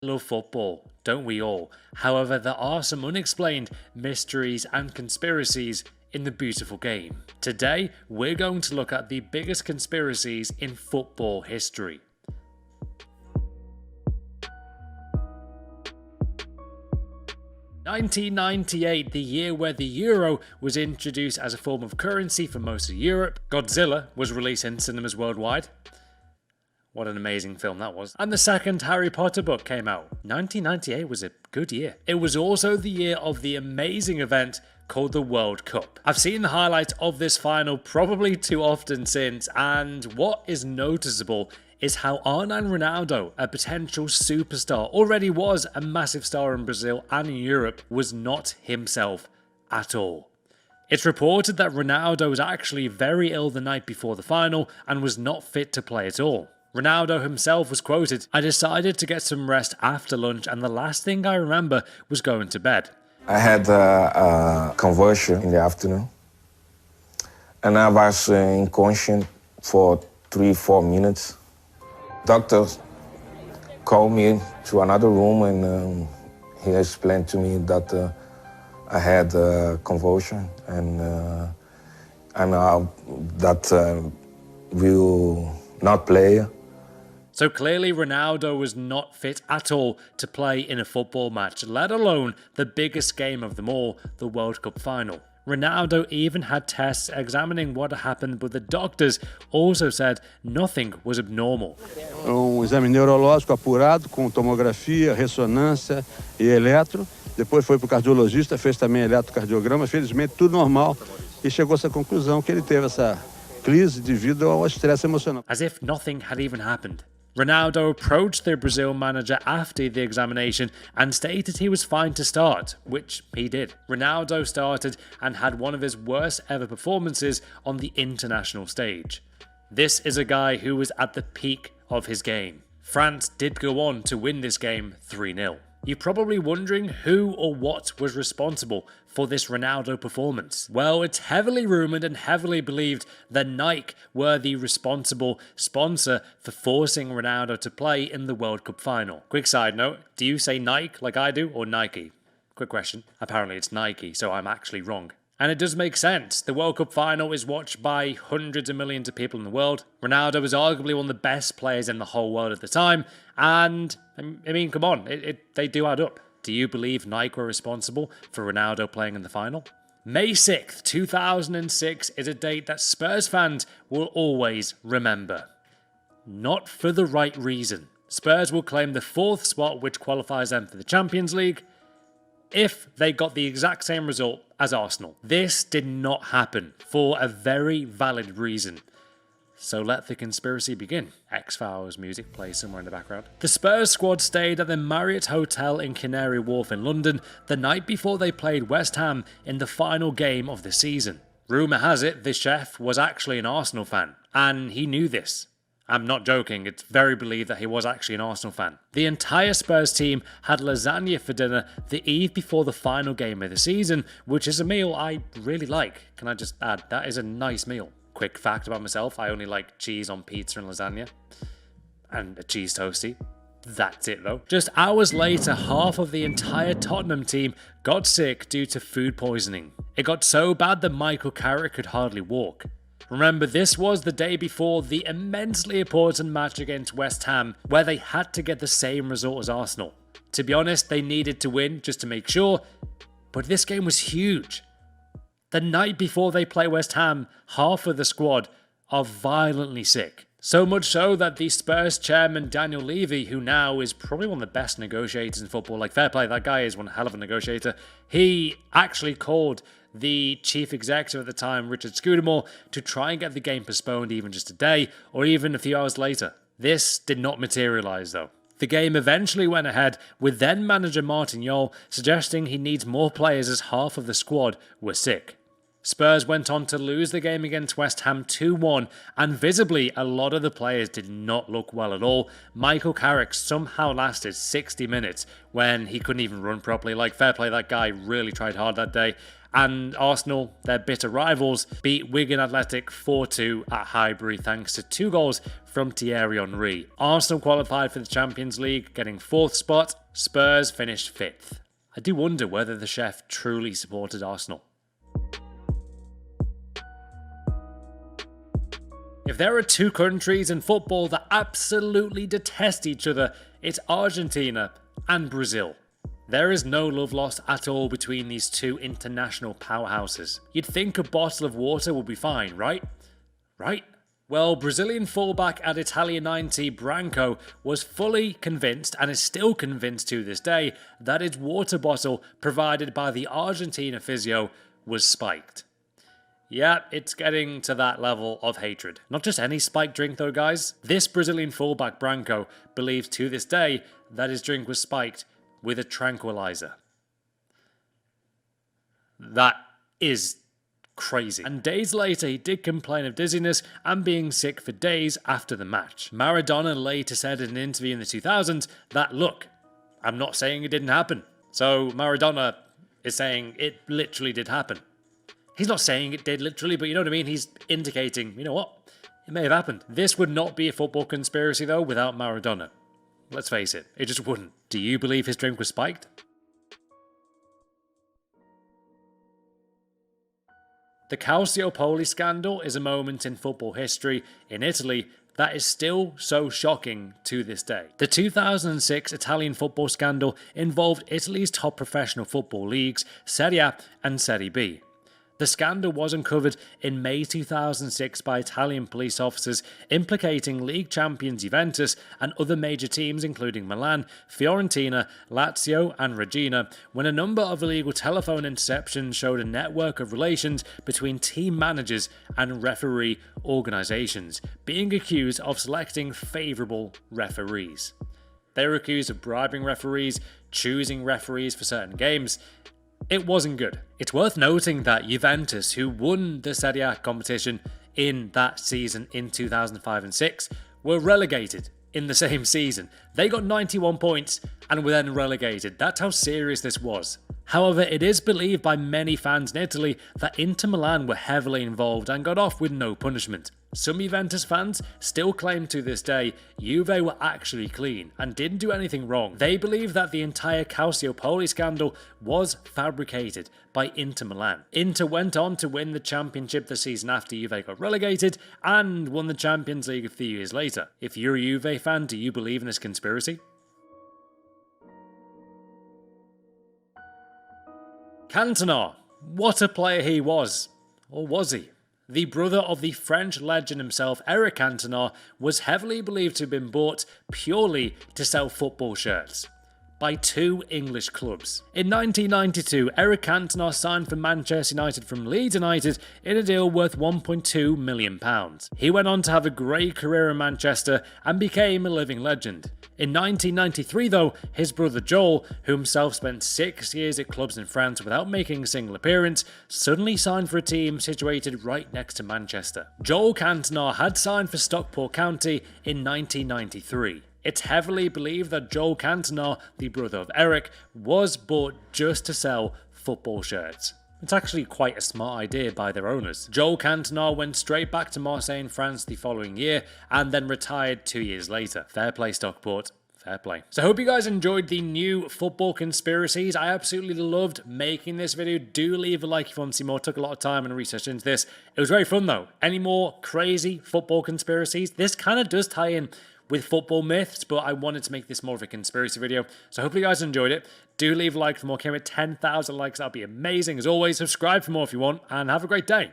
Love football, don't we all? However, there are some unexplained mysteries and conspiracies in the beautiful game. Today, we're going to look at the biggest conspiracies in football history. (1998), the year where the euro was introduced as a form of currency for most of Europe. Godzilla was released in cinemas worldwide. What an amazing film that was. And the second Harry Potter book came out. 1998 was a good year. It was also the year of the amazing event called the World Cup. I've seen the highlights of this final probably too often since, and what is noticeable is how R9 Ronaldo, a potential superstar, already was a massive star in Brazil and in Europe, was not himself at all. It's reported that Ronaldo was actually very ill the night before the final and was not fit to play at all. Ronaldo himself was quoted, "I decided to get some rest after lunch and the last thing I remember was going to bed." I had a convulsion in the afternoon and I was unconscious for 3-4 minutes. Doctors called me to another room and he explained to me that I had a convulsion and that will not play. So clearly Ronaldo was not fit at all to play in a football match, let alone the biggest game of them all, the World Cup final. Ronaldo even had tests examining what happened, but the doctors also said nothing was abnormal. Exame neurológico apurado com tomografia, ressonância e eletro. Depois foi para o cardiologista, fez também eletrocardiograma, felizmente tudo normal e chegou a essa conclusão que ele teve essa crise devido ao estresse emocional. As if nothing had even happened. Ronaldo approached the Brazil manager after the examination and stated he was fine to start, which he did. Ronaldo started and had one of his worst ever performances on the international stage. This is a guy who was at the peak of his game. France did go on to win this game 3-0. You're probably wondering who or what was responsible for this Ronaldo performance. Well, it's heavily rumoured and heavily believed that Nike were the responsible sponsor for forcing Ronaldo to play in the World Cup final. Quick side note, do you say Nike like I do or Nike? Quick question. Apparently it's Nike, so I'm actually wrong. And it does make sense. The World Cup final is watched by hundreds of millions of people in the world. Ronaldo was arguably one of the best players in the whole world at the time. And, I mean, come on, they do add up. Do you believe Nike were responsible for Ronaldo playing in the final? May 6th, 2006 is a date that Spurs fans will always remember. Not for the right reason. Spurs will claim the 4th spot, which qualifies them for the Champions League, if they got the exact same result as Arsenal. This did not happen for a very valid reason. So let the conspiracy begin. X-Files music plays somewhere in the background. The Spurs squad stayed at the Marriott Hotel in Canary Wharf in London the night before they played West Ham in the final game of the season. Rumour has it the chef was actually an Arsenal fan, and he knew this. I'm not joking, it's very believed that he was actually an Arsenal fan. The entire Spurs team had lasagna for dinner the eve before the final game of the season, which is a meal I really like. Can I just add, that is a nice meal. Quick fact about myself, I only like cheese on pizza and lasagna. And a cheese toastie. That's it though. Just hours later, half of the entire Tottenham team got sick due to food poisoning. It got so bad that Michael Carrick could hardly walk. Remember, this was the day before the immensely important match against West Ham, where they had to get the same result as Arsenal. To be honest, they needed to win just to make sure, but this game was huge. The night before they play West Ham, half of the squad are violently sick. So much so that the Spurs chairman Daniel Levy, who now is probably one of the best negotiators in football, like fair play, that guy is one hell of a negotiator, he actually called the chief executive at the time, Richard Scudamore, to try and get the game postponed even just a day or even a few hours later. This did not materialise though. The game eventually went ahead, with then manager Martin Jol suggesting he needs more players as half of the squad were sick. Spurs went on to lose the game against West Ham 2-1, and visibly a lot of the players did not look well at all. Michael Carrick somehow lasted 60 minutes when he couldn't even run properly. Like, fair play, that guy really tried hard that day. And Arsenal, their bitter rivals, beat Wigan Athletic 4-2 at Highbury thanks to 2 goals from Thierry Henry. Arsenal qualified for the Champions League, getting 4th spot. Spurs finished 5th. I do wonder whether the chef truly supported Arsenal. If there are 2 countries in football that absolutely detest each other, it's Argentina and Brazil. There is no love lost at all between these 2 international powerhouses. You'd think a bottle of water would be fine, right? Right? Well, Brazilian fullback at Italia 90 Branco was fully convinced, and is still convinced to this day, that his water bottle provided by the Argentina physio was spiked. Yeah, it's getting to that level of hatred. Not just any spiked drink though, guys. This Brazilian fullback Branco believes to this day that his drink was spiked with a tranquilizer. That is crazy. And days later, he did complain of dizziness and being sick for days after the match. Maradona later said in an interview in the 2000s that, look, I'm not saying it didn't happen. So Maradona is saying it literally did happen. He's not saying it did literally, but you know what I mean? He's indicating, you know what? It may have happened. This would not be a football conspiracy though without Maradona. Let's face it, it just wouldn't. Do you believe his drink was spiked? The Calciopoli scandal is a moment in football history in Italy that is still so shocking to this day. The 2006 Italian football scandal involved Italy's top professional football leagues, Serie A and Serie B. The scandal was uncovered in May 2006 by Italian police officers, implicating league champions Juventus and other major teams including Milan, Fiorentina, Lazio and Regina, when a number of illegal telephone interceptions showed a network of relations between team managers and referee organisations, being accused of selecting favourable referees. They were accused of bribing referees, choosing referees for certain games. It wasn't good. It's worth noting that Juventus, who won the Serie A competition in that season in 2005 and 6, were relegated in the same season. They got 91 points and were then relegated. That's how serious this was. However, it is believed by many fans in Italy that Inter Milan were heavily involved and got off with no punishment. Some Juventus fans still claim to this day Juve were actually clean and didn't do anything wrong. They believe that the entire Calciopoli scandal was fabricated by Inter Milan. Inter went on to win the championship the season after Juve got relegated and won the Champions League a few years later. If you're a Juve fan, do you believe in this conspiracy? Cantona. What a player he was. Or was he? The brother of the French legend himself, Eric Cantona, was heavily believed to have been bought purely to sell football shirts by 2 English clubs. In 1992, Eric Cantona signed for Manchester United from Leeds United in a deal worth £1.2 million. He went on to have a great career in Manchester and became a living legend. In 1993 though, his brother Joel, who himself spent 6 years at clubs in France without making a single appearance, suddenly signed for a team situated right next to Manchester. Joel Cantona had signed for Stockport County in 1993. It's heavily believed that Joel Cantona, the brother of Eric, was bought just to sell football shirts. It's actually quite a smart idea by their owners. Joel Cantona went straight back to Marseille in France the following year and then retired 2 years later. Fair play, Stockport. Fair play. So I hope you guys enjoyed the new football conspiracies. I absolutely loved making this video. Do leave a like if you want to see more. Took a lot of time and research into this. It was very fun though. Any more crazy football conspiracies? This kind of does tie in with football myths, but I wanted to make this more of a conspiracy video. So hopefully you guys enjoyed it. Do leave a like for more. Came at 10,000 likes, that'd be amazing. As always, subscribe for more if you want, and have a great day.